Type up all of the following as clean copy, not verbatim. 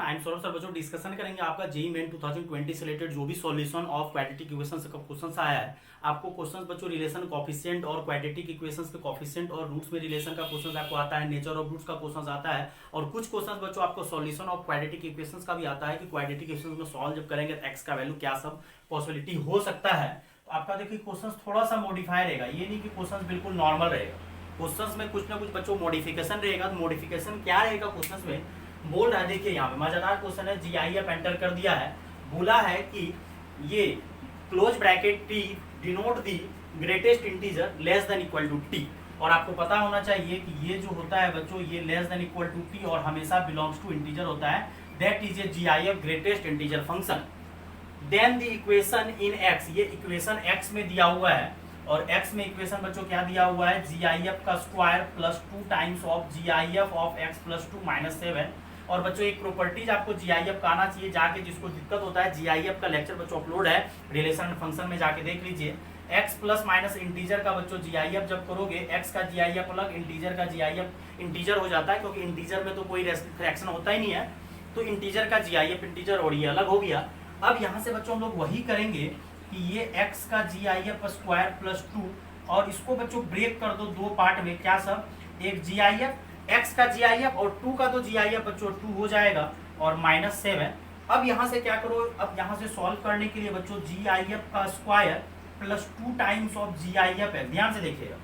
I am Saurabh sir. बच्चों discussion करेंगे आपका जेईई मेन 2020 से रिलेटेड जो भी सॉल्यूशन ऑफ क्वाड्रेटिक इक्वेशंस का क्वेश्चन आया है। आपको क्वेश्चंस बच्चों रिलेशन कोएफिशिएंट और क्वाड्रेटिक इक्वेशंस के कोएफिशिएंट और रूट्स में रिलेशन का क्वेश्चन आपको आता है, नेचर ऑफ रूट्स का क्वेश्चन आता है, और कुछ क्वेश्चन बच्चों आपको सॉल्यूशन ऑफ क्वाड्रेटिक इक्वेशंस का भी आता है कि क्वाड्रेटिक इक्वेशंस में सॉल्व जब करेंगे तो एक्स का वैल्यू क्या सब पॉसिबिलिटी हो सकता है। तो आपका देखिए क्वेश्चन थोड़ा सा मॉडिफाई रहेगा, ये नहीं कि क्वेश्चन बिल्कुल नॉर्मल रहेगा। क्वेश्चंस में कुछ ना कुछ बच्चों मॉडिफिकेशन रहेगा। तो मॉडिफिकेशन क्या रहेगा क्वेश्चंस में, बोल रहा है देखिए यहाँ पे मजेदार क्वेश्चन है, जीआईएफ एंटर कर दिया है। बोला है कि ये close bracket T denote the greatest integer less than equal to T, और आपको पता होना चाहिए कि ये जो होता है बच्चों ये less than equal to T और हमेशा बिलोंग्स टू इंटीजर होता है, that is a GIF greatest integer function. Then the equation in x, ये इक्वेशन एक्स में दिया हुआ है, और x में इक्वेशन बच्चों क्या दिया हुआ है, जीआईएफ का square plus 2 times of GIF of x plus 2 minus 7। और बच्चों एक प्रॉपर्टीज आपको जीआईएफ का आना चाहिए, जाके जिसको दिक्कत होता है जीआईएफ का लेक्चर बच्चों अपलोड है रिलेशन फंक्शन में, जाके देख लीजिए। x प्लस माइनस इंटीजर का बच्चों जीआईएफ जब करोगे, x का जीआईएफ अलग, इंटीजर का जीआईएफ इंटीजर हो जाता है, क्योंकि इंटीजर में तो कोई फ्रैक्शन होता ही नहीं है, तो इंटीजर का जीआईएफ इंटीजर और ये अलग हो गया। अब यहाँ से बच्चों हम लोग वही करेंगे कि ये x का जीआईएफ स्क्वायर प्लस 2, और इसको बच्चों ब्रेक कर दो दो पार्ट में, क्या सब, एक जीआईएफ x का जीआईएफ और 2 का तो जीआईएफ बच्चों 2 हो जाएगा, और माइनस 7। अब यहाँ से क्या करो, अब यहाँ से सॉल्व करने के लिए बच्चों जीआईएफ का square plus 2 times of GIF है, ध्यान से देखिएगा,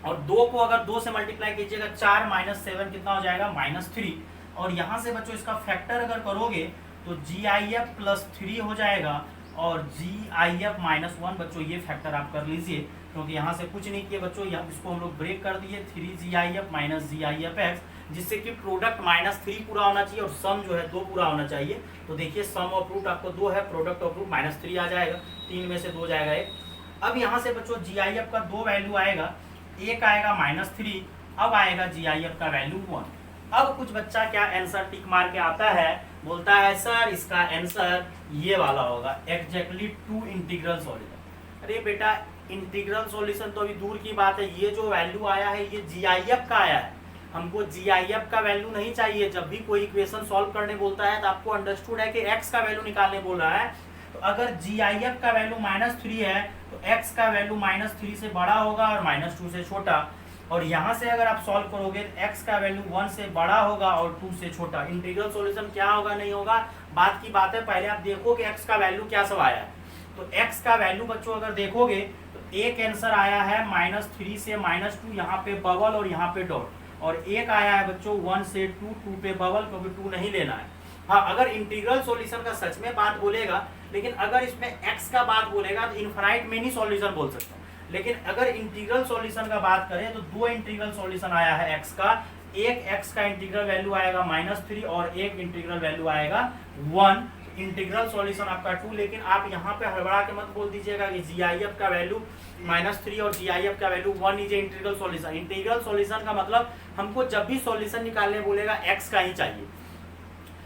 और 2 को अगर 2 से मल्टीप्लाई कीजिएगा 4 माइनस 7 कितना हो जाएगा, माइनस 3। और यहाँ से बच्चों इसका फैक्टर अगर करोगे तो जीआईएफ प्लस 3 हो जाएगा, और जीआईएफ माइनस 1 बच्चों ये फैक्टर आप कर लीजिए, क्योंकि यहाँ से कुछ नहीं किए बच्चों, यहाँ इसको हम लोग ब्रेक कर दिए 3 जीआईएफ माइनस जीआईएफ एक्स, जिससे कि प्रोडक्ट माइनस 3 पूरा होना चाहिए और सम जो है 2 पूरा होना चाहिए। तो देखिए सम ऑफ रूट आपको 2 है, प्रोडक्ट ऑफ रूट माइनस 3 आ जाएगा, 3 में से 2 जाएगा 1। अब यहाँ से बच्चों जीआईएफ का 2 वैल्यू आएगा, एक आएगा माइनस 3, अब आएगा जीआईएफ का वैल्यू 1। अब कुछ बच्चा क्या आंसर टिक मार के आता है, बोलता है सर इसका आंसर ये वाला होगा, एग्जैक्टली 2 इंटीग्रल सॉल्यूशन। अरे बेटा इंटीग्रल सॉल्यूशन तो अभी दूर की बात है, ये जो वैल्यू आया है ये जीआईएफ का आया है, हमको जीआईएफ का वैल्यू नहीं चाहिए। जब भी कोई इक्वेशन सॉल्व करने बोलता है तो आपको अंडरस्टूड है कि एक्स का वैल्यू निकालने बोल रहा है, तो अगर जीआईएफ का वैल्यू -3 है तो एक्स का वैल्यू -3 से बड़ा होगा और -2 से छोटा, और यहाँ से अगर आप सॉल्व करोगे तो x का वैल्यू 1 से बड़ा होगा और 2 से छोटा। इंटीग्रल सॉल्यूशन क्या होगा नहीं होगा बात की बात है, पहले आप देखो कि x का वैल्यू क्या सब आया है। तो x का वैल्यू बच्चों अगर देखोगे तो एक आंसर आया है -3 से -2, यहाँ पे बबल और यहाँ पे डॉट, और एक आया है बच्चों 1 से 2 पे बबल, क्योंकि 2 नहीं लेना है। हाँ अगर इंटीग्रल सॉल्यूशन का सच में बात बोलेगा, लेकिन अगर इसमें x का बात बोलेगा तो इनफाइनाइट मेनी सॉल्यूशन बोल सकता है, लेकिन अगर इंटीग्रल सॉल्यूशन का बात करें तो 2 इंटीग्रल सॉल्यूशन आया है x का, एक x का इंटीग्रल वैल्यू आएगा -3 और एक इंटीग्रल वैल्यू आएगा 1। इंटीग्रल सॉल्यूशन आपका 2, लेकिन आप यहाँ पे हड़बड़ा के मत बोल दीजिएगा कि जीआईएफ का वैल्यू -3 और जीआईएफ का value 1 is integral solution. Integral solution का मतलब हमको जब भी सॉल्यूशन निकालने बोलेगा x का ही चाहिए।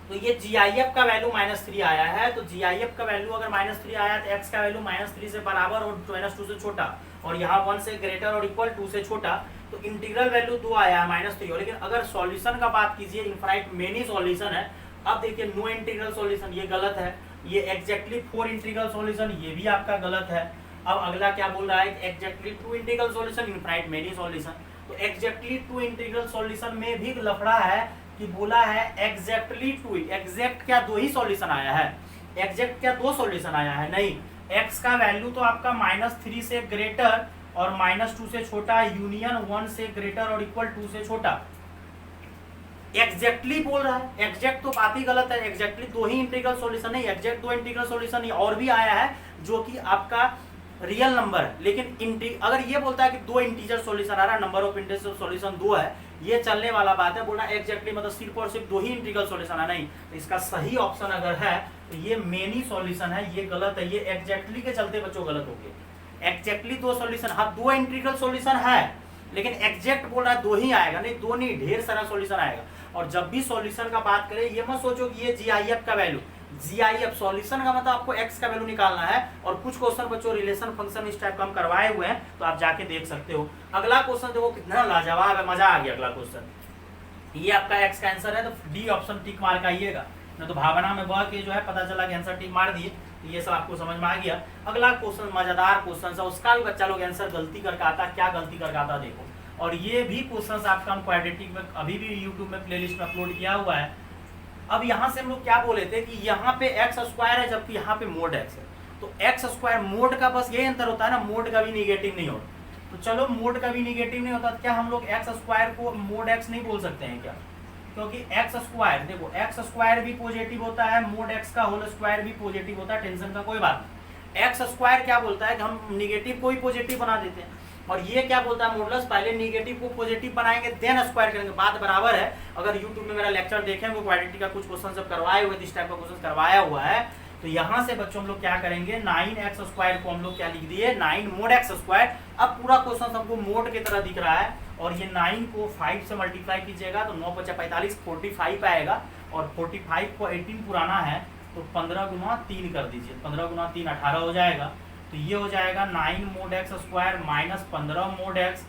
तो ये जीआईएफ का वैल्यू -3 आया है, तो जीआईएफ का वैल्यू अगर -3 आया तो x का वैल्यू -3 से बराबर और -2 से छोटा, और यहाँ 1 से ग्रेटर और इक्वल 2 से छोटा, तो इंटीग्रल वैल्यू 2 आया है -3। लेकिन अगर सॉल्यूशन का बात कीजिए इनफाइनाइट मेनी सॉल्यूशन है। अब देखिए नो इंटीग्रल सॉल्यूशन ये गलत है, ये एग्जैक्टली 4 इंटीग्रल सॉल्यूशन ये भी आपका गलत है। अब अगला क्या बोल रहा है, exactly 2 integral solution infinite many solution. तो एग्जैक्टली 2 इंटीग्रल सॉल्यूशन में भी लफड़ा है कि बोला है एग्जैक्टली 2, एग्जैक्ट क्या 2 ही सॉल्यूशन आया है, एग्जैक्ट क्या 2 सॉल्यूशन आया है, नहीं। x का वैल्यू तो आपका -3 से ग्रेटर और -2 से छोटा, यूनियन 1 से ग्रेटर और इक्वल 2 से छोटा, एग्जैक्टली बोल रहा है। एग्जैक्ट तो बात ही गलत है, एग्जैक्टली 2 ही इंटीग्रल सॉल्यूशन नहीं, एग्जैक्ट 2 इंटीग्रल सॉल्यूशन नहीं, और भी आया है जो कि आपका रियल नंबर है। लेकिन अगर ये बोलता है कि 2 इंटीजर सॉल्यूशन आ रहा है, नंबर ऑफ इंटीजर सॉल्यूशन 2 है, ये चलने वाला बात है। बोलना एग्जैक्टली मतलब सिर्फ और सिर्फ 2 ही इंटीग्रल सॉल्यूशन है, नहीं। तो इसका सही ऑप्शन अगर है तो ये मेनी सॉल्यूशन है, ये गलत है, ये एग्जैक्टली के चलते बच्चों गलत हो गए। एग्जैक्टली 2 सॉल्यूशन, हाँ 2 इंटीग्रल सॉल्यूशन है, लेकिन एग्जैक्ट बोल रहा है 2 ही आएगा, नहीं 2 नहीं, ढेर सारा सॉल्यूशन आएगा। और जब भी सॉल्यूशन का बात करें ये मत सोचो कि ये जीआईएफ का वैल्यू, जीआईएफ सॉल्यूशन का मतलब आपको x का वैल्यू निकालना है, और कुछ क्वेश्चन बच्चों रिलेशन फंक्शन इस टाइप का हम करवाए हुए हैं, तो आप जाके देख सकते हो। अगला क्वेश्चन देखो कितना लाजवाब है, मजा आ गया। अगला क्वेश्चन ये आपका x का आंसर है, तो डी ऑप्शन टिक मार के आइएगा। नहीं तो भावना में बह के जो है पता चला कि आंसर टिक मार दिए, तो ये सब आपको समझ में आ गया। अगला क्वेश्चन मजेदार क्वेश्चन है, उसका भी बच्चा लोग आंसर गलती करके आता, क्या गलती करके आता देखो। और ये भी क्वेश्चन आपका हम क्वाड्रेटिक में अभी भी यूट्यूब में प्लेलिस्ट में अपलोड किया हुआ है। अब यहाँ से हम लोग क्या बोले थे कि यहाँ पे एक्स स्क्वायर है जबकि यहाँ पे मोड एक्स है, तो एक्स स्क्वायर मोड का बस ये अंतर होता है ना, मोड का भी निगेटिव नहीं होता। तो चलो मोड का भी निगेटिव नहीं होता, तो क्या हम लोग एक्स स्क्वायर को मोड एक्स नहीं बोल सकते हैं क्या? क्योंकि एक्स स्क्वायर देखो, एक्स स्क्वायर भी पॉजिटिव होता है, मोड एक्स का होल स्क्वायर भी पॉजिटिव होता है, टेंशन का कोई बात नहीं। एक्स स्क्वायर क्या बोलता है कि हम निगेटिव को ही पॉजिटिव बना देते हैं, और ये क्या बोलता है मॉडुलस, पहले निगेटिव को पॉजिटिव बनाएंगे देन स्क्वायर करेंगे, बात बराबर है। अगर यूट्यूब में मेरा लेक्चर देखेंगे क्वाड्रेटिक का कुछ क्वेश्चन सब करवाए हुए, इस टाइप का क्वेश्चन करवाया हुआ है, तो यहाँ से बच्चों हम लोग क्या करेंगे, 9x स्क्वायर को हम लोग क्या लिख दिए 9 मोड एक्स स्क्वायर। अब पूरा क्वेश्चन हमको मोड की तरह दिख रहा है, और ये 9 को 5 से मल्टीप्लाई कीजिएगा तो 9 5 45 45 आएगा, और 45 को 18 पुराना है तो 15 गुना 3 कर दीजिए, 15 गुना 3 18 हो जाएगा। तो ये हो जाएगा 9 mod x square minus 15 mod x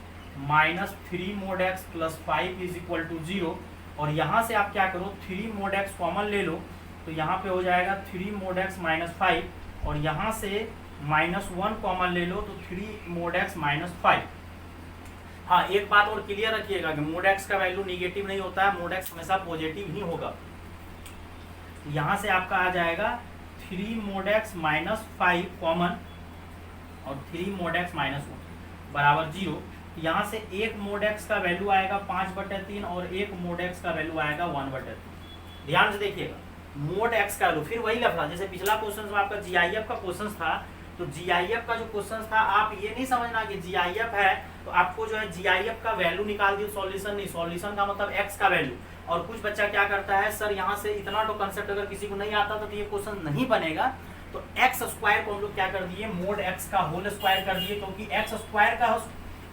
minus 3 mod x plus 5 is equal to 0। और यहाँ से आप क्या करो 3 मोड एक्स कॉमन ले लो, तो यहाँ पे हो जाएगा 3 मोड एक्स माइनस 5, और यहाँ से -1 कॉमन ले लो तो 3 मोड एक्स माइनस 5। हाँ एक बात और क्लियर रखिएगा कि मोड एक्स का वैल्यू निगेटिव नहीं होता है, मोड एक्स हमेशा पॉजिटिव ही होगा। यहाँ से आपका आ जाएगा 3 मोड एक्स माइनस 5 कॉमन और 3 मोड एक्स माइनस 1 बराबर 0। यहाँ से एक मोड एक्स का वैल्यू आएगा 5/3 और एक मोड एक्स का वैल्यू आएगा 1/3। ध्यान से देखिएगा मोड एक्स का वैल्यू, फिर वही लफड़ा जैसे पिछला क्वेश्चन में आपका जीआईएफ का क्वेश्चन था, तो जीआईएफ का जो क्वेश्चन था आप ये नहीं समझना कि जीआईएफ है तो आपको जो है जीआईएफ का वैल्यू निकाल दिए, सॉल्यूशन नहीं, सॉल्यूशन का मतलब एक्स का वैल्यू। और कुछ बच्चा क्या करता है, सर यहाँ से इतना तो कंसेप्ट अगर किसी को नहीं आता तो ये क्वेश्चन नहीं बनेगा, तो एक्स स्क्वायर को हम लोग क्या कर दिए मोड एक्स का होल स्क्वायर कर दिए, क्योंकि एक्स स्क्वायर का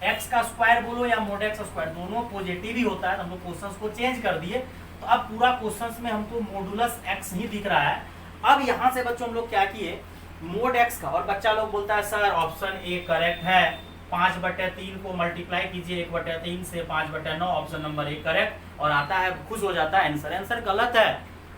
एक्स का स्क्वायर बोलो या मोड एक्स स्क्वायर दोनों पॉजिटिव ही होता है, तो हम लोग क्वेश्चन को चेंज कर दिए। तो अब पूरा क्वेश्चन में हमको मॉडुलस एक्स ही दिख रहा है। अब यहाँ से बच्चों हम लोग क्या किए मोड एक्स का, और बच्चा लोग बोलता है सर ऑप्शन ए करेक्ट है, 5/3 को मल्टीप्लाई कीजिए 1/3 से 5/9, ऑप्शन नंबर ए करेक्ट, और आता है खुश हो जाता है आंसर। आंसर गलत है,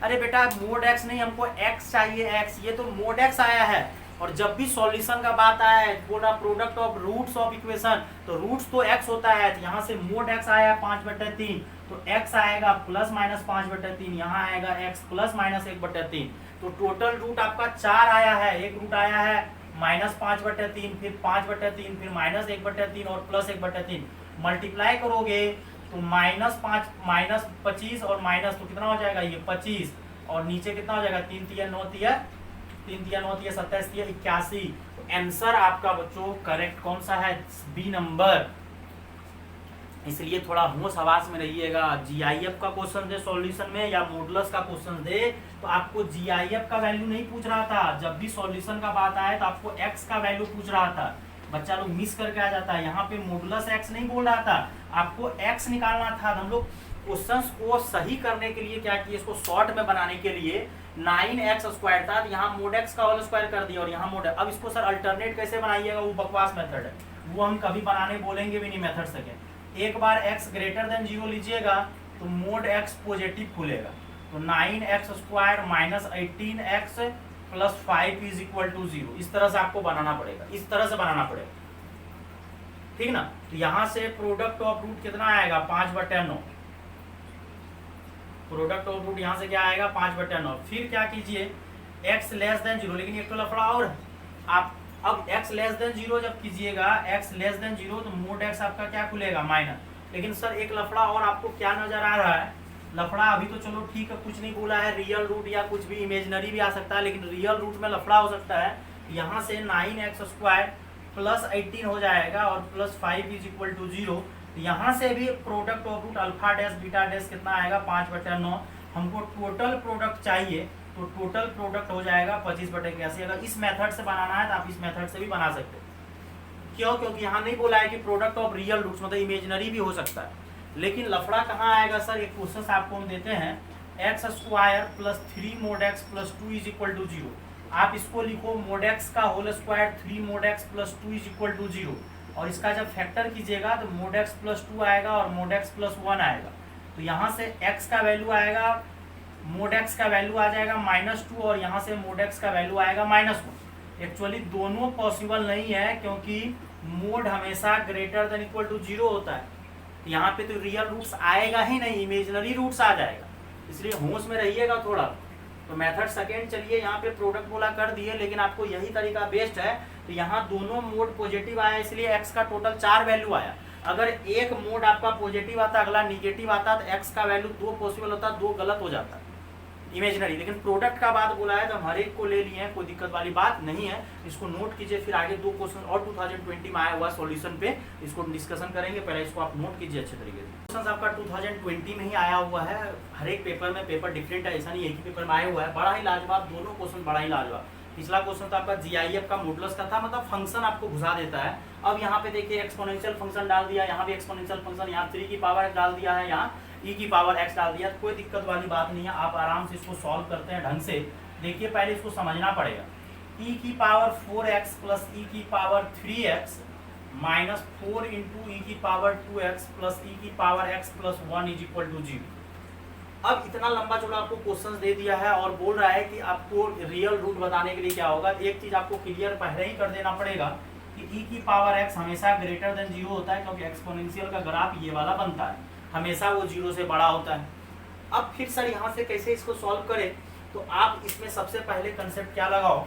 अरे बेटा मोड एक्स नहीं, हमको एक्स चाहिए एक्स, ये तो मोड एक्स आया है। और जब भी सॉल्यूशन का बात आया है पूरा product of roots of equation, तो रूट्स तो एक्स होता है, तो यहाँ से मोड एक्स आया 5/3, तो एक्स आएगा प्लस माइनस 5/3, यहाँ आएगा एक्स प्लस माइनस 1/3, तो टोटल रूट आपका 4 आया है, एक रूट आया है -5/3, फिर 5/3, फिर -1/3 और प्लस 1/3। मल्टीप्लाई करोगे तो -5 -25 और माइनस तो कितना हो जाएगा ये 25, और नीचे कितना हो जाएगा 3 3 9 3 3 9 27 81। तो आंसर आपका बच्चों करेक्ट कौन सा है, बी नंबर। इसलिए थोड़ा होश हवास में रहिएगा, जीआईएफ का क्वेश्चन दे सॉल्यूशन में या मॉडुलस का क्वेश्चन दे तो आपको जीआईएफ का वैल्यू नहीं पूछ रहा था, जब भी सॉल्यूशन का बात आए तो आपको एक्स का वैल्यू पूछ रहा था, बच्चा लोग मिस करके आ जाता है। यहाँ पे मॉडुलस एक्स नहीं बोल रहा था, आपको एक्स निकालना था। हम लोग क्वेश्चंस को सही करने के लिए क्या किए, इसको शॉर्ट में बनाने के लिए 9x स्क्वायर था, तो यहाँ मोड एक्स का होल स्क्वायर कर दिया, और यहाँ मोड। अब इसको सर अल्टरनेट कैसे बनाइएगा, वो बकवास मेथड है, वो हम कभी बनाने बोलेंगे भी नहीं मेथड सेकेंड। एक बार x ग्रेटर देन 0 लीजिएगा तो मोड x पॉजिटिव खुलेगा, तो 9x square minus 18x plus 5 is equal to 0। इस तरह से आपको बनाना पड़ेगा, इस तरह से बनाना पड़ेगा, ठीक ना। तो यहाँ से प्रोडक्ट ऑफ रूट कितना आएगा 5/9, प्रोडक्ट ऑफ रूट यहाँ से क्या आएगा 5/9। फिर क्या कीजिए x लेस देन 0, लेकिन एक तो लफड़ा और आप अब x लेस देन 0 जब कीजिएगा, x लेस देन 0 तो मोड x आपका क्या खुलेगा माइनस। लेकिन सर एक लफड़ा और आपको क्या नजर आ रहा है, लफड़ा अभी तो चलो ठीक है कुछ नहीं बोला है, रियल रूट या कुछ भी इमेजिनरी भी आ सकता है, लेकिन रियल रूट में लफड़ा हो सकता है। यहाँ से 9x स्क्वायर प्लस 18 हो जाएगा और प्लस 5 इज इक्वल टू 0। यहाँ से भी product of root alpha dash beta dash कितना आएगा 5/9। हमको टोटल प्रोडक्ट चाहिए, तो टोटल प्रोडक्ट हो जाएगा 25/81। अगर इस मेथड से बनाना है तो आप इस मेथड से भी बना सकते हो, क्यों, क्योंकि यहाँ नहीं बोला है कि प्रोडक्ट ऑफ रियल रूट्स, मतलब इमेजिनरी भी हो सकता है। लेकिन लफड़ा कहाँ आएगा सर, एक क्वेश्चन आपको हम देते हैं x square plus 3 mod x plus 2 is equal to 0। आप इसको लिखो मोड एक्स का whole square 3 mod x plus 2 is equal to 0, और इसका जब फैक्टर कीजिएगा तो मोड एक्स प्लस 2 आएगा और मोड एक्स प्लस 1 आएगा। तो यहाँ से x का वैल्यू आएगा मोड एक्स का वैल्यू आ जाएगा -2 और यहाँ से मोड एक्स का वैल्यू आएगा -1। एक्चुअली दोनों पॉसिबल नहीं है क्योंकि मोड हमेशा ग्रेटर देन इक्वल टू 0 होता है। यहाँ पे तो रियल रूट्स आएगा ही नहीं, इमेजिनरी रूट्स आ जाएगा, इसलिए होश में रहिएगा थोड़ा। तो मेथड सेकेंड, चलिए यहाँ पे प्रोडक्ट बोला कर दिए, लेकिन आपको यही तरीका बेस्ट है। तो यहाँ दोनों मोड पॉजिटिव आया, इसलिए एक्स का टोटल 4 वैल्यू आया। अगर एक मोड आपका पॉजिटिव आता, अगला निगेटिव आता, तो एक्स का वैल्यू 2 पॉसिबल होता, 2 गलत हो जाता इमेजिनरी। लेकिन प्रोडक्ट का बात बोला है तो हम हर एक को ले लिए हैं, कोई दिक्कत वाली बात नहीं है। इसको नोट कीजिए, फिर आगे 2 क्वेश्चन और 2020 में आया हुआ सॉल्यूशन पे इसको डिस्कशन करेंगे। पहले इसको आप नोट कीजिए अच्छे तरीके से। क्वेश्चन आपका 2020 में ही आया हुआ है, हर एक पेपर में पेपर डिफरेंट है, ऐसा नहीं एक ही पेपर में आया हुआ है। बड़ा ही लाजवाब, दोनों क्वेश्चन बड़ा ही लाजवाब। पिछला क्वेश्चन तो आपका जीआईएफ का मॉडुलस का था, मतलब फंक्शन आपको घुसा देता है। अब यहाँ पे देखिए एक्सपोनेंशियल फंक्शन डाल दिया, यहाँ भी एक्सपोनेंशियल फंक्शन, यहाँ 3 की पावर डाल दिया है, यहाँ e की पावर x डाल दिया। कोई दिक्कत वाली बात नहीं है, आप आराम से इसको सॉल्व करते हैं ढंग से। देखिए पहले इसको समझना पड़ेगा। e की पावर 4x प्लस e की power 3x minus 4 into e की पावर 2x प्लस e की power x plus 1 is equal to 0। अब इतना लंबा चौड़ा आपको क्वेश्चन दे दिया है और बोल रहा है कि आपको रियल रूट बताने के लिए क्या होगा। एक चीज आपको क्लियर पहले ही कर देना पड़ेगा कि e की पावर x हमेशा ग्रेटर देन 0 होता है, क्योंकि एक्सपोनेंशियल का ग्राफ ये वाला बनता है, हमेशा वो 0 से बड़ा होता है। अब फिर सर यहाँ से कैसे इसको सॉल्व करें, तो आप इसमें सबसे पहले कंसेप्ट क्या लगाओ,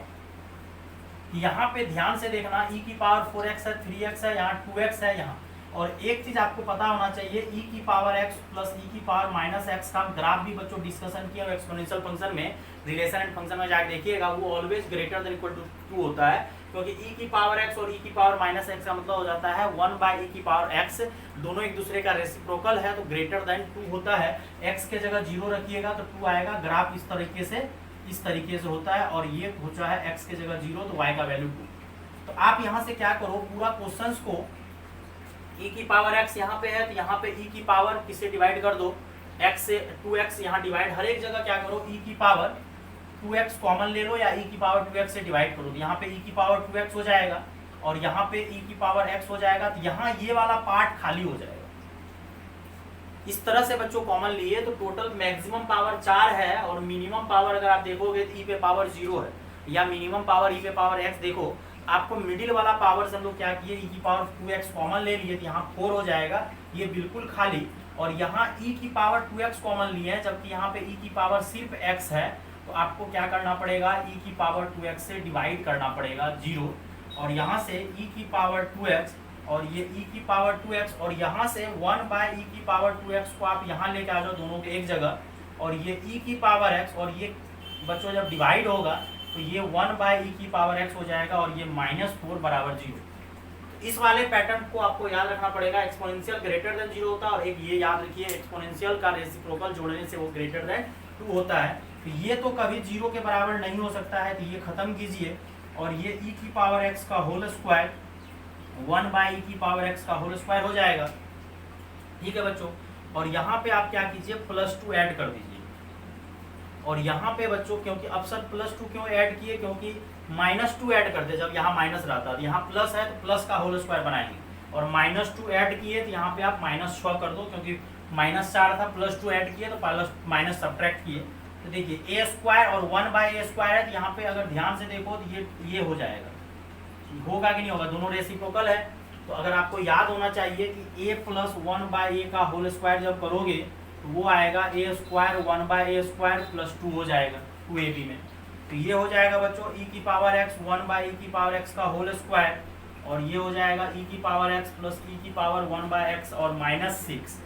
यहाँ पे ध्यान से देखना, e की पावर 4x है, 3x है, यहाँ 2x है यहाँ। और एक चीज आपको पता होना चाहिए, e की पावर x प्लस e की पावर माइनस x का ग्राफ भी बच्चों डिस्कशन किया एक्सपोनेंशियल फंक्शन में, रिलेशन एंड फंक्शन में जाकर देखिएगा, वो always greater than equal to 2 होता है, क्योंकि e की पावर x और e की पावर माइनस x का मतलब हो जाता है 1 बाई e की पावर x। दोनों एक दूसरे का रेसिप्रोकल है, तो ग्रेटर देन 2 होता है। x के जगह 0 रखिएगा तो 2 आएगा। ग्राफ इस तरीके से होता है, और ये होता है x के जगह 0 तो y का वैल्यू 2। तो आप यहाँ से क्या करो, पूरा क्वेश्चन को e की पावर x यहाँ पे है, तो यहाँ पे e की पावर किससे डिवाइड कर दो, x से 2x यहाँ डिवाइड, हर एक जगह क्या करो, e की पावर 2x कॉमन ले लो या e की पावर 2x से डिवाइड करो। यहाँ पे e की पावर 2x हो जाएगा और यहाँ पे e की पावर x हो जाएगा, तो यहाँ ये वाला पार्ट खाली हो जाएगा। इस तरह से बच्चों कॉमन लिए तो टोटल मैक्सिमम पावर 4 है, और मिनिमम पावर अगर आप देखोगे तो e पे पावर 0 है, या मिनिमम पावर e पे पावर x। देखो आपको मिडिल वाला पावर से हम लोग क्या किए, e की पावर 2x कॉमन ले लिए, तो यहाँ 4 हो जाएगा, ये बिल्कुल खाली। और यहाँ e की पावर 2x कॉमन लिए हैं, जबकि यहाँ पे e की पावर सिर्फ x है, तो आपको क्या करना पड़ेगा, e की पावर 2x से डिवाइड करना पड़ेगा 0, और यहाँ से e की पावर 2x और ये e की पावर 2x, और यहाँ से 1 बाय e की पावर 2x को आप यहाँ लेके आ जाओ दोनों के एक जगह, और ये e की पावर x, और ये बच्चों जब डिवाइड होगा तो ये 1 बाय e की पावर x हो जाएगा, और ये -4 बराबर 0। तो इस वाले पैटर्न को आपको याद रखना पड़ेगा, एक्सपोनेंशियल ग्रेटर देन 0 होता है, और एक ये याद रखिए एक्सपोनेंशियल का रेसिप्रोकल जोड़ने से वो ग्रेटर देन 2 होता है। तो ये तो कभी 0 के बराबर नहीं हो सकता है, तो ये खत्म कीजिए, और ये e की पावर x का होल स्क्वायर 1 बाई e की पावर x का होल स्क्वायर हो जाएगा। ठीक है बच्चों, और यहाँ पे आप क्या कीजिए, +2 ऐड कर दीजिए। और यहाँ पे बच्चों क्योंकि अब सर +2 क्यों ऐड किए, क्योंकि -2 ऐड करते जब यहाँ माइनस रहता, तो यहाँ प्लस है तो प्लस का होल स्क्वायर बनाएंगे, और -2 ऐड किए तो यहाँ पे आप -6 कर दो, क्योंकि -4 था, +2 ऐड किए तो माइनस सब्ट्रैक्ट किए। तो देखिए a स्क्वायर और 1 बाई a स्क्वायर है, तो यहाँ पे अगर ध्यान से देखो तो ये हो जाएगा, होगा कि नहीं होगा, दोनों रेसिप्रोकल है। तो अगर आपको याद होना चाहिए कि a प्लस 1 बाई a का होल स्क्वायर जब करोगे तो वो आएगा a square 1 by a square plus 2 हो जाएगा 2ab में। तो ये हो जाएगा बच्चों e की पावर x 1 बाई e की पावर x का होल स्क्वायर, और ये हो जाएगा e की पावर x प्लस e की पावर 1 बाई x और -6।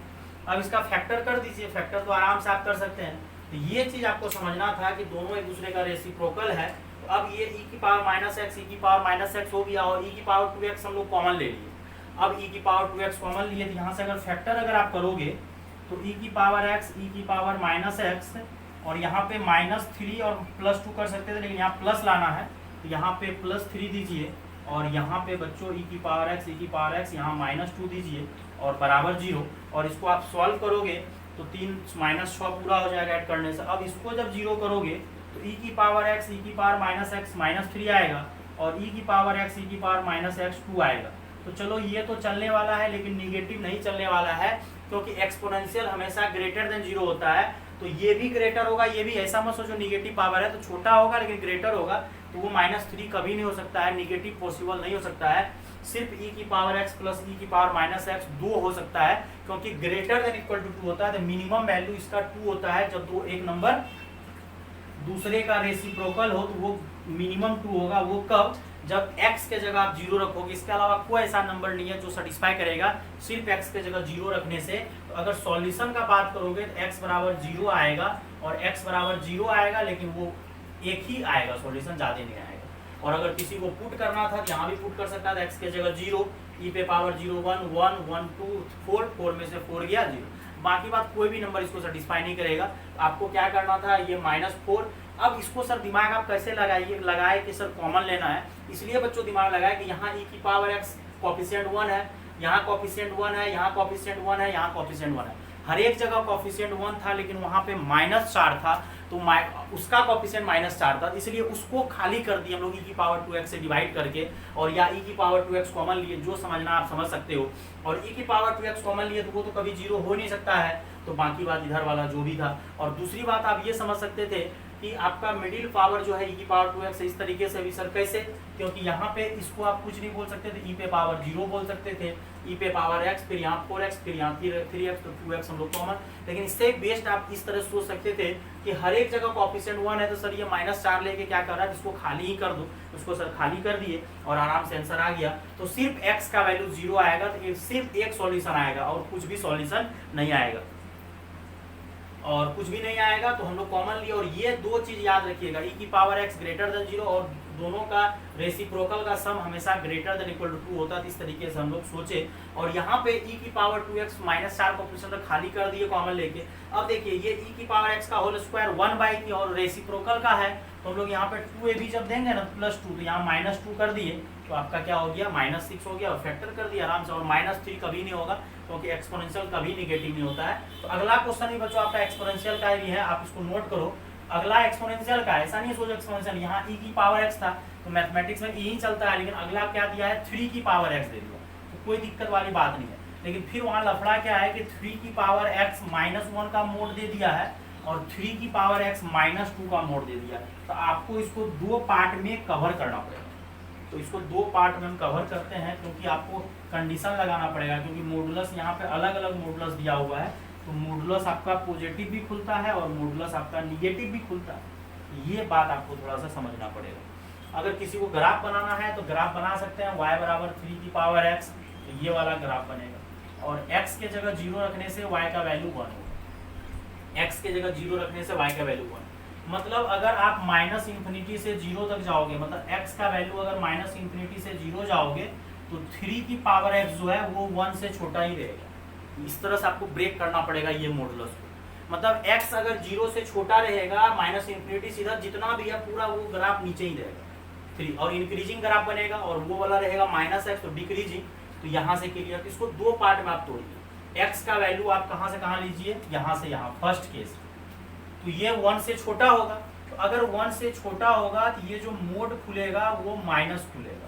अब इसका फैक्टर कर दीजिए, फैक्टर तो आराम से आप कर सकते हैं। तो ये चीज आपको समझना था कि दोनों एक दूसरे का रेसिप्रोकल है। तो अब ये e की पावर -x e की पावर -x हो गया, और e की पावर 2x हम लोग कॉमन ले लिए। अब e की पावर 2x कॉमन लिए, तो यहाँ से अगर फैक्टर अगर आप करोगे तो e की पावर x e की पावर -x, और यहाँ पे -3 और +2 कर सकते थे, लेकिन यहाँ प्लस लाना है, तो यहाँ पे +3 दीजिए, और यहाँ पे बच्चों e की पावर x e की पावर x यहाँ -2 दीजिए, और बराबर 0। और इसको आप सॉल्व करोगे तो 3 -6 पूरा हो जाएगा ऐड करने से। अब इसको जब 0 करोगे तो e की पावर x e की पावर -x -3 आएगा, और e की पावर x e की पावर -x 2 आएगा। तो चलो ये तो चलने वाला है, लेकिन निगेटिव नहीं चलने वाला है, क्योंकि एक्सपोनेंशियल हमेशा ग्रेटर देन 0 होता है। तो ये भी ग्रेटर होगा, ये भी, ऐसा मत सोचो निगेटिव पावर है तो छोटा होगा लेकिन ग्रेटर होगा, तो वो -3 कभी नहीं हो सकता है, निगेटिव पॉसिबल नहीं हो सकता है। सिर्फ e की पावर x प्लस e की पावर माइनस x 2 हो सकता है, क्योंकि ग्रेटर देन इक्वल टू 2 होता है, तो मिनिमम वैल्यू इसका 2 होता है। जब दो एक नंबर दूसरे का रेसिप्रोकल हो तो वो मिनिमम 2 होगा। वो कब? जब x के जगह आप 0 रखोगे। इसके अलावा कोई ऐसा नंबर नहीं है जो सेटिस्फाई करेगा सिर्फ x के जगह 0 रखने से। तो अगर सॉल्यूशन का बात करोगे तो x बराबर 0 आएगा और x बराबर 0 आएगा, लेकिन वो एक ही आएगा, सॉल्यूशन ज़्यादा नहीं आएगा। और अगर किसी को पुट करना था तो यहाँ भी पुट कर सकता था, x के जगह 0, e पे पावर 0 1 1 1 2 4, 4 में से 4 गया 0। बाकी बात कोई भी नंबर इसको सेटिस्फाई नहीं करेगा। आपको क्या करना था, ये -4। अब इसको सर दिमाग आप कैसे लगाए कि सर कॉमन लेना है, इसलिए बच्चों दिमाग लगाए कि यहाँ e की पावर x कॉफिशिएंट 1 है, यहाँ कॉफिशिएंट 1 है, यहाँ कॉफिशिएंट 1 है, यहाँ कॉफिशिएंट 1 है। हर एक जगह कॉफिशिएंट 1 था, लेकिन वहाँ पे -4 था, तो उसका कॉफिशिएंट -4 था, इसलिए उसको खाली कर दिए हम लोग e की पावर 2x से डिवाइड करके, और या e की पावर 2x कॉमन लिए, जो समझना आप समझ सकते हो। और e की पावर 2x कॉमन लिए तो वो तो कभी 0 हो नहीं सकता है, तो बाकी बात इधर वाला जो भी था। और दूसरी बात आप ये समझ सकते थे कि आपका मिडिल पावर जो है e की पावर 2x इस तरीके से भी सर कैसे, क्योंकि यहाँ पे इसको आप कुछ नहीं बोल सकते थे, e पे पावर 0 बोल सकते थे, e पे पावर x, फिर यहाँ 4x, फिर यहाँ 3x, तो 2x हम लोग कॉमन। लेकिन इससे बेस्ट आप इस तरह सोच सकते थे कि हर एक जगह कॉफिशिएंट 1 है, तो सर ये -4 लेके क्या कर रहा है, इसको खाली ही कर दो। उसको सर खाली कर दिए और आराम से आंसर आ गया। तो सिर्फ x का वैल्यू 0 आएगा, तो सिर्फ एक सॉल्यूशन आएगा और कुछ भी सॉल्यूशन नहीं आएगा, और कुछ भी नहीं आएगा। तो हम लोग कॉमन लिए, और ये दो चीज याद रखिएगा, e की पावर x ग्रेटर देन 0 और दोनों का रेसिप्रोकल का सम हमेशा ग्रेटर देन इक्वल टू 2 होता है। इस तरीके से हम लोग सोचे, और यहाँ पे e की पावर 2x -4 को ऑप्शन खाली कर दिए कॉमन लेके। अब देखिए ये e की पावर x का होल स्क्वायर 1/3 और रेसिप्रोकल का है, तो हम लोग यहाँ पे 2ab जब देंगे ना +2, तो यहाँ -2 कर दिए, तो आपका क्या हो गया, -6 हो गया, और फैक्टर कर दिया आराम से। और -3 कभी नहीं होगा, क्योंकि एक्सपोनेंशियल कभी निगेटिव नहीं होता है। तो अगला क्वेश्चन भी बच्चों आपका एक्सपोनेंशियल का भी है, आप इसको नोट करो। अगला एक्सपोनेंशियल का, ऐसा नहीं सोचो एक्सपोनेंशियल, यहाँ e की पावर x था, तो मैथमेटिक्स में e ही चलता है, लेकिन अगला क्या दिया है, 3 की पावर x दे दिया, तो कोई दिक्कत वाली बात नहीं है। लेकिन फिर वहाँ लफड़ा क्या है कि 3 की पावर x -1 का मोड दे दिया है, और 3 की पावर x -2 का मोड दे दिया। तो आपको इसको 2 पार्ट में कवर करना पड़ेगा। तो इसको 2 पार्ट में हम कवर करते हैं, क्योंकि आपको कंडीशन लगाना पड़ेगा, क्योंकि मॉडुलस यहाँ पे अलग अलग मॉडुलस दिया हुआ है। तो मॉडुलस आपका पॉजिटिव भी खुलता है और मॉडुलस आपका निगेटिव भी खुलता है, ये बात आपको थोड़ा सा समझना पड़ेगा। अगर किसी को ग्राफ बनाना है तो ग्राफ बना सकते हैं, y बराबर 3 की पावर x, तो ये वाला ग्राफ बनेगा, और x के जगह 0 रखने से y का वैल्यू 1 होगा, x के जगह 0 रखने से y का वैल्यू 1। मतलब अगर आप -∞ से 0 तक जाओगे, मतलब x का वैल्यू अगर -∞ से 0 जाओगे, तो 3 की पावर x जो है वो 1 से छोटा ही रहेगा। इस तरह से आपको ब्रेक करना पड़ेगा ये मॉडुलस को। मतलब x अगर 0 से छोटा रहेगा, -∞ सीधा जितना भी है पूरा वो ग्राफ नीचे ही रहेगा 3, और इंक्रीजिंग ग्राफ बनेगा, और वो वाला रहेगा -x, तो डिक्रीजिंग। तो यहाँ से क्लियर, इसको 2 पार्ट में आप तोड़िए। x का वैल्यू आप कहाँ से कहाँ लीजिए, यहाँ से यहाँ, फर्स्ट केस, तो ये 1 से छोटा होगा। तो अगर 1 से छोटा होगा तो ये जो मोड खुलेगा वो माइनस खुलेगा।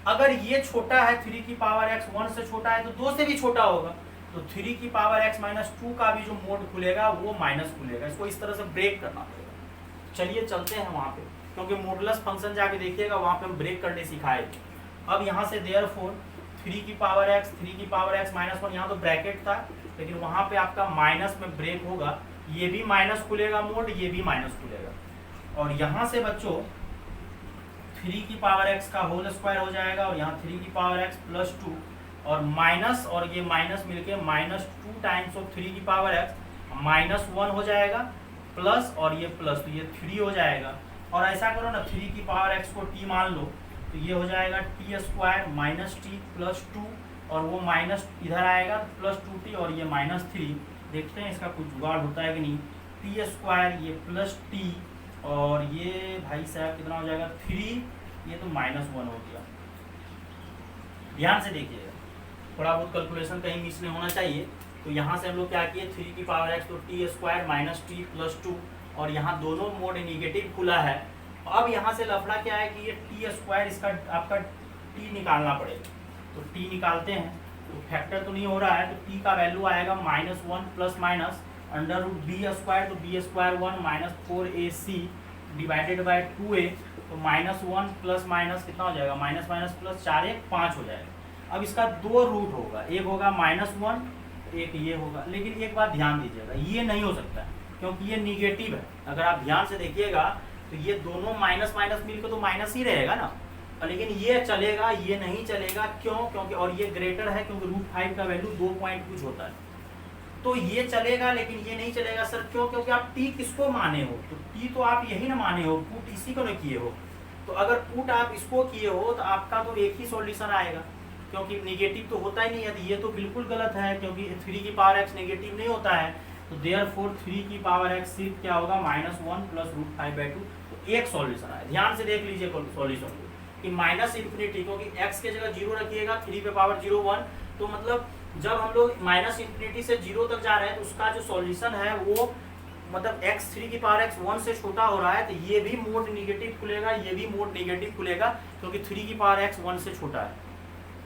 अगर ये छोटा है, 3 की पावर x 1 से छोटा है, तो 2 से भी छोटा होगा, तो 3 की पावर x -2 का भी जो मोड खुलेगा वो माइनस खुलेगा। इसको इस तरह से ब्रेक करना पड़ेगा। चलिए चलते हैं वहाँ पे, क्योंकि मॉडुलस फंक्शन जाके देखिएगा, वहाँ पे हम ब्रेक करने सिखाए। अब यहाँ से देयरफॉर 3 की पावर x -1, यहाँ तो ब्रैकेट था, लेकिन वहाँ पे आपका माइनस में ब्रेक होगा, ये भी माइनस खुलेगा मोड, ये भी माइनस खुलेगा। और यहाँ से बच्चों 3 की पावर x का होल स्क्वायर हो जाएगा, और यहाँ 3 की पावर x +2, और माइनस और ये माइनस मिलके -2 टाइम्स ऑफ 3 की पावर x -1 हो जाएगा, प्लस और ये प्लस, तो ये 3 हो जाएगा। और ऐसा करो ना, 3 की पावर x को t मान लो, तो ये हो जाएगा t² -t +2, और वो माइनस इधर आएगा +2t, और ये -3। देखते हैं इसका कुछ जुगाड़ होता है कि नहीं। t² ये +t, और ये भाई साहब कितना हो जाएगा 3, ये तो -1 हो गया। ध्यान से देखिएगा, थोड़ा बहुत कैलकुलेशन कहीं मिस नहीं होना चाहिए। तो यहाँ से हम लोग क्या किए, 3 की पावर x, तो t² -t +2, और यहाँ दोनों मोड निगेटिव खुला है। अब यहाँ से लफड़ा क्या है कि ये t² इसका आपका t निकालना पड़ेगा, तो t निकालते हैं, तो फैक्टर तो नहीं हो रहा है, तो t का वैल्यू आएगा -1 +- अंडर रूट बी स्क्वायर, तो B square 1 minus 4ac divided by 2a, तो -1 प्लस माइनस कितना हो जाएगा, माइनस माइनस प्लस 4 1 5 हो जाएगा। अब इसका दो रूट होगा, एक होगा -1, एक ये होगा। लेकिन एक बात ध्यान दीजिएगा, ये नहीं हो सकता क्योंकि ये निगेटिव है। अगर आप ध्यान से देखिएगा तो ये दोनों माइनस माइनस मिलकर तो माइनस ही रहेगा ना, लेकिन ये चलेगा, ये नहीं चलेगा। क्यों? क्योंकि और ये ग्रेटर है, क्योंकि √5 का वैल्यू 2 पॉइंट कुछ होता है, तो ये चलेगा लेकिन ये नहीं चलेगा। सर क्यों? क्योंकि आप टी किसको माने हो, तो टी तो आप यही ना माने हो, पुट इसी को ना किए हो। तो अगर पुट आप इसको किए हो तो आपका तो एक ही सॉल्यूशन आएगा, क्योंकि निगेटिव तो होता ही नहीं है। ये तो बिल्कुल गलत है, क्योंकि 3 की पावर x निगेटिव नहीं होता है। तो देयरफॉर 3 की पावर x सिर्फ क्या होगा, -1 प्लस √5/2। तो एक सॉल्यूशन आया। ध्यान से देख लीजिए सॉल्यूशन को कि -∞, क्योंकि x के जगह 0 रखिएगा, 3 पे पावर 0 1, तो मतलब जब हम लोग -∞ से 0 तक जा रहे हैं तो उसका जो सॉल्यूशन है वो मतलब x 3 की पावर x 1 से छोटा हो रहा है, तो ये भी मोड निगेटिव खुलेगा, ये भी मोड निगेटिव खुलेगा, क्योंकि 3 की पावर x 1 से छोटा है।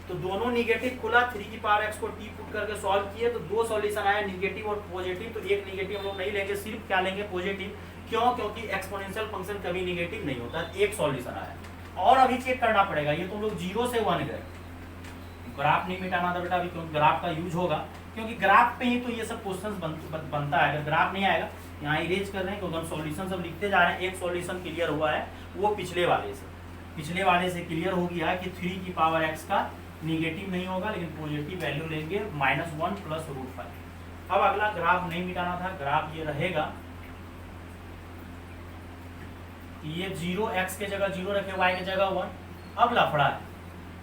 तो दोनों निगेटिव खुला, 3 की पावर x को t पुट करके सॉल्व किए तो दो सॉल्यूशन आया, निगेटिव और पॉजिटिव। तो एक निगेटिव हम लोग नहीं लेंगे, सिर्फ क्या लेंगे, पॉजिटिव। क्यों? क्योंकि एक्सपोनेंशियल फंक्शन कभी निगेटिव नहीं होता। एक सॉल्यूशन आया और अभी चेक करना पड़ेगा, ये तो लोग 0 से 1 गए, ग्राफ नहीं मिटाना था बेटा अभी, क्योंकि ग्राफ का यूज होगा, क्योंकि ग्राफ पे ही तो ये सब क्वेश्चन बनता है। अगर ग्राफ नहीं आएगा, यहाँ इरेज कर रहे हैं क्योंकि हम सॉल्यूशन सब लिखते जा रहे हैं। एक सॉल्यूशन क्लियर हुआ है, वो पिछले वाले से क्लियर हो गया कि 3 की पावर x का निगेटिव नहीं होगा, लेकिन पॉजिटिव वैल्यू लेंगे, -1 प्लस √5। अब अगला ग्राफ नहीं मिटाना था, ग्राफ ये रहेगा, ये 0 x के जगह 0 रखे, y के जगह 1। अब लफड़ा है,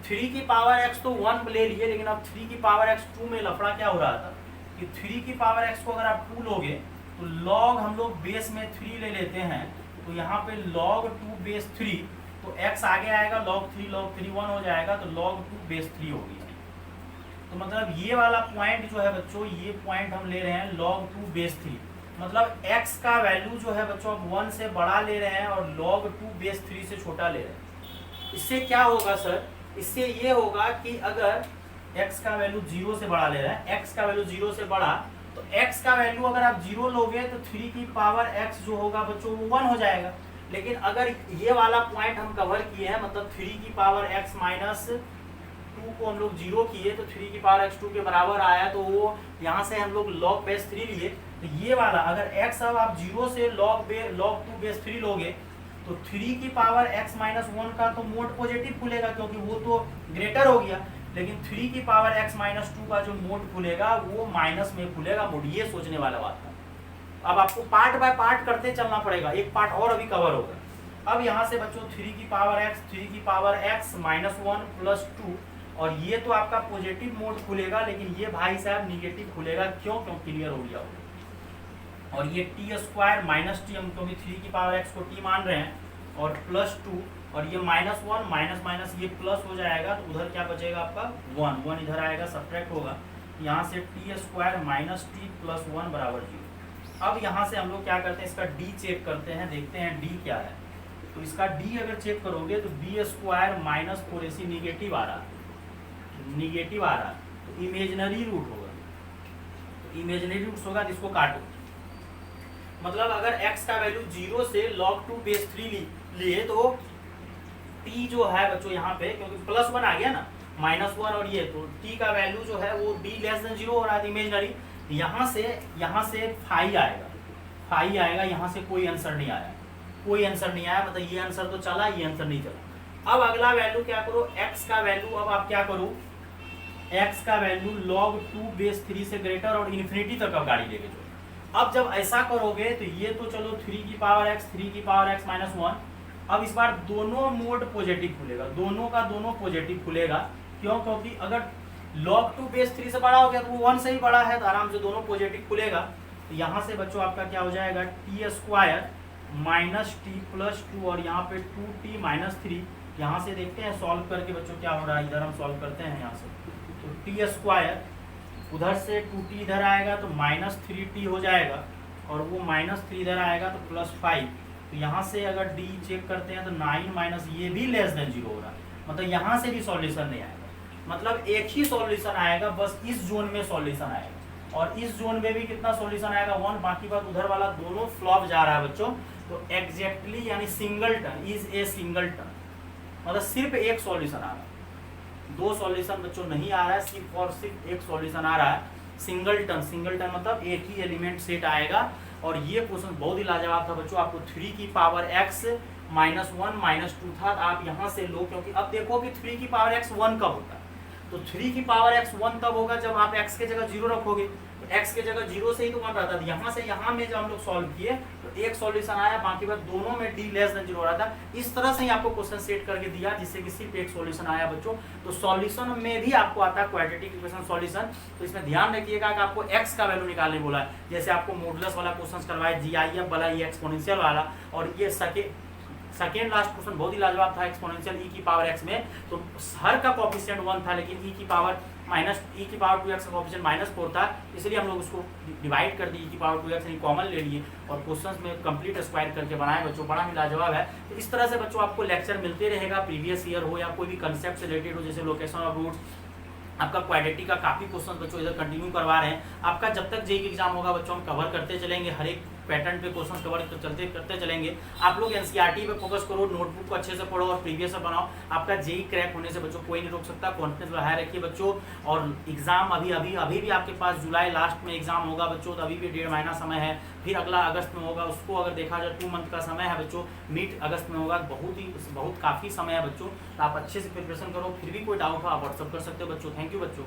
3 की पावर x तो 1 ले लिए, लेकिन अब 3 की पावर x 2 में लफड़ा क्या हो रहा था कि 3 की पावर x को अगर आप 2 लोगे तो log हम लोग बेस में 3 ले लेते हैं, तो यहाँ पे log 2 बेस 3, तो x आगे आएगा, log 3 1 हो जाएगा, तो log 2 बेस 3 होगी। तो मतलब ये वाला पॉइंट जो है बच्चों, ये पॉइंट हम ले रहे हैं log 2 बेस 3, मतलब x का वैल्यू जो है बच्चों अब 1 से बड़ा ले रहे हैं और log 2 बेस 3 से छोटा ले रहे हैं। इससे क्या होगा सर, इससे ये होगा कि अगर x का वैल्यू 0 से बड़ा ले रहा है, x का वैल्यू 0 से बड़ा, तो x का वैल्यू अगर आप 0 लोगे तो 3 की पावर x जो होगा बच्चों वो 1 हो जाएगा। लेकिन अगर ये वाला पॉइंट हम कवर किए हैं, मतलब 3 की पावर x माइनस 2 को हम लोग 0 किए, तो 3 की पावर x 2 के बराबर आया, तो वो यहाँ से हम लोग log बेस 3 लिए। तो ये वाला अगर x अब आप 0 से log 2 बेस 3 लोगे, तो 3 की पावर x माइनस 1 का तो मोड पॉजिटिव खुलेगा, क्योंकि वो तो ग्रेटर हो गया। लेकिन 3 की पावर x माइनस 2 का जो मोड खुलेगा वो माइनस में खुलेगा मोड। ये सोचने वाला बात है। अब आपको पार्ट बाय पार्ट करते चलना पड़ेगा, एक पार्ट और अभी कवर होगा। अब यहाँ से बच्चों 3 की पावर x माइनस 1 प्लस 2, और ये तो आपका पॉजिटिव मोड खुलेगा, लेकिन ये भाई साहब निगेटिव खुलेगा। क्यों? क्लियर हो गया होगा। और ये टी स्क्वायर माइनस टी, हम क्योंकि 3 की पावर x को t मान रहे हैं, और प्लस 2, और ये -1 माइनस माइनस ये प्लस हो जाएगा, तो उधर क्या बचेगा आपका 1 इधर आएगा, सब्ट्रैक्ट होगा, यहाँ से T square minus T plus 1 बराबर 0। अब यहाँ से हम लोग क्या करते हैं, इसका d चेक करते हैं, देखते हैं d क्या है। तो इसका d अगर चेक करोगे तो B square minus 4ac negative आ रहा है, तो इमेजिनरी रूट होगा। तो इमेजिनरी रूट होगा तो इसको काटो, मतलब अगर x का वैल्यू 0 से log 2 बेस 3 लिए, तो t जो है बच्चों यहाँ पे, क्योंकि +1 आ गया ना, -1 और ये, तो t का वैल्यू जो है वो d लेस देन 0 हो रहा है इमेजिनरी। यहाँ से फाई आएगा, यहाँ से कोई आंसर नहीं आया, मतलब ये आंसर तो चला, ये आंसर नहीं चला। अब अगला वैल्यू क्या करो, x का वैल्यू, अब आप क्या करो, x का वैल्यू log 2 बेस 3 से ग्रेटर और इन्फिनिटी तक आप गाड़ी लेके चलो। अब जब ऐसा करोगे तो ये तो चलो 3 की पावर x माइनस 1, अब इस बार दोनों मोड पॉजिटिव खुलेगा, दोनों का दोनों पॉजिटिव खुलेगा। क्यों? क्योंकि अगर log 2 बेस 3 से बड़ा हो गया तो वो 1 से ही बड़ा है, तो आराम से दोनों पॉजिटिव खुलेगा। तो यहाँ से बच्चों आपका क्या हो जाएगा, T square minus T plus 2, और यहाँ पे 2t माइनस 3। यहाँ से देखते हैं सॉल्व करके बच्चों क्या हो रहा है, इधर हम सॉल्व करते हैं यहाँ से। तो टी स्क्वायर उधर से 2t इधर आएगा तो -3t हो जाएगा, और वो -3 इधर आएगा तो +5। तो यहाँ से अगर d चेक करते हैं तो 9 माइनस ये भी लेस देन 0 हो रहा है, मतलब यहाँ से भी सॉल्यूशन नहीं आएगा, मतलब एक ही सॉल्यूशन आएगा, बस इस जोन में सॉल्यूशन आएगा। और इस जोन में भी कितना सॉल्यूशन आएगा 1, बाकी बात उधर वाला दोनों फ्लॉप जा रहा है बच्चों। तो एग्जैक्टली यानी सिंगलटन इज ए सिंगलटन, मतलब सिर्फ एक सॉल्यूशन आ रहा है, 2 सॉल्यूशन बच्चों नहीं आ रहा है, सिर्फ और सिर्फ एक सॉल्यूशन आ रहा है। सिंगलटन, सिंगलटन मतलब एक ही एलिमेंट सेट आएगा। और ये क्वेश्चन बहुत ही लाजवाब था बच्चों, आपको 3 की पावर x -1 -2 था, आप यहाँ से लो, क्योंकि अब देखो कि 3 की पावर x 1 कब होता है, तो 3 की पावर x 1 तब होगा जब आप x के जगह 0 रखोगे, तो x के जगह 0 से ही तो 1 रहता था। यहाँ से यहाँ में जब हम लोग सॉल्व किए तो एक सॉल्यूशन आया, बाकी बात दोनों में d लेस देन 0 हो रहा था। इस तरह से ही आपको क्वेश्चन सेट करके दिया जिससे कि सिर्फ एक सॉल्यूशन आया बच्चों। तो सॉल्यूशन में भी आपको आता है क्वाड्रेटिक इक्वेशन सॉल्यूशन, तो इसमें ध्यान रखिएगा कि आपको x का वैल्यू निकालने बोला है। जैसे आपको मॉडुलस वाला क्वेश्चन करवाया, GIF वाला, ये एक्सपोनेंशियल वाला, और ये सेकेंड लास्ट क्वेश्चन बहुत ही लाजवाब था एक्सपोनेंशियल e की पावर x में। तो हर का कोफिशिएंट 1 था, लेकिन e की पावर 2x का कोफिशिएंट -4 था, इसलिए हम लोग उसको डिवाइड कर दिए, e की पावर 2x यानी कॉमन ले लिए और क्वेश्चंस में कंप्लीट स्क्वायर करके बनाए बच्चों। बड़ा ही लाजवाब है। तो इस तरह से बच्चों आपको लेक्चर मिलते रहेगा, प्रीवियस ईयर हो या कोई भी कंसेप्ट से रिलेटेड हो, जैसे लोकेशन ऑफ रूट्स, आपका क्वाड्रेटिक का काफी क्वेश्चन बच्चों इधर कंटिन्यू करवा रहे हैं। आपका जब तक जेईई एग्जाम होगा बच्चों हम कवर करते चलेंगे, हर एक पैटर्न पे क्वेश्चन कवर करते चलेंगे। आप लोग एनसीईआरटी पे फोकस करो, नोटबुक को अच्छे से पढ़ो और प्रीवियस बनाओ। आपका जेईई क्रैक होने से बच्चों कोई नहीं रोक सकता, कॉन्फिडेंस बढ़ाए रखिए बच्चों। और एग्जाम अभी भी आपके पास जुलाई लास्ट में एग्जाम होगा बच्चों, तो अभी भी 1.5 महीना समय है। फिर अगला अगस्त में होगा, उसको अगर देखा जाए 2 मंथ का समय है बच्चों, मिड अगस्त में होगा, बहुत काफ़ी समय है बच्चों। तो आप अच्छे से प्रिपरेशन करो, फिर भी कोई डाउट हो आप व्हाट्सअप कर सकते हो बच्चों। थैंक यू बच्चों।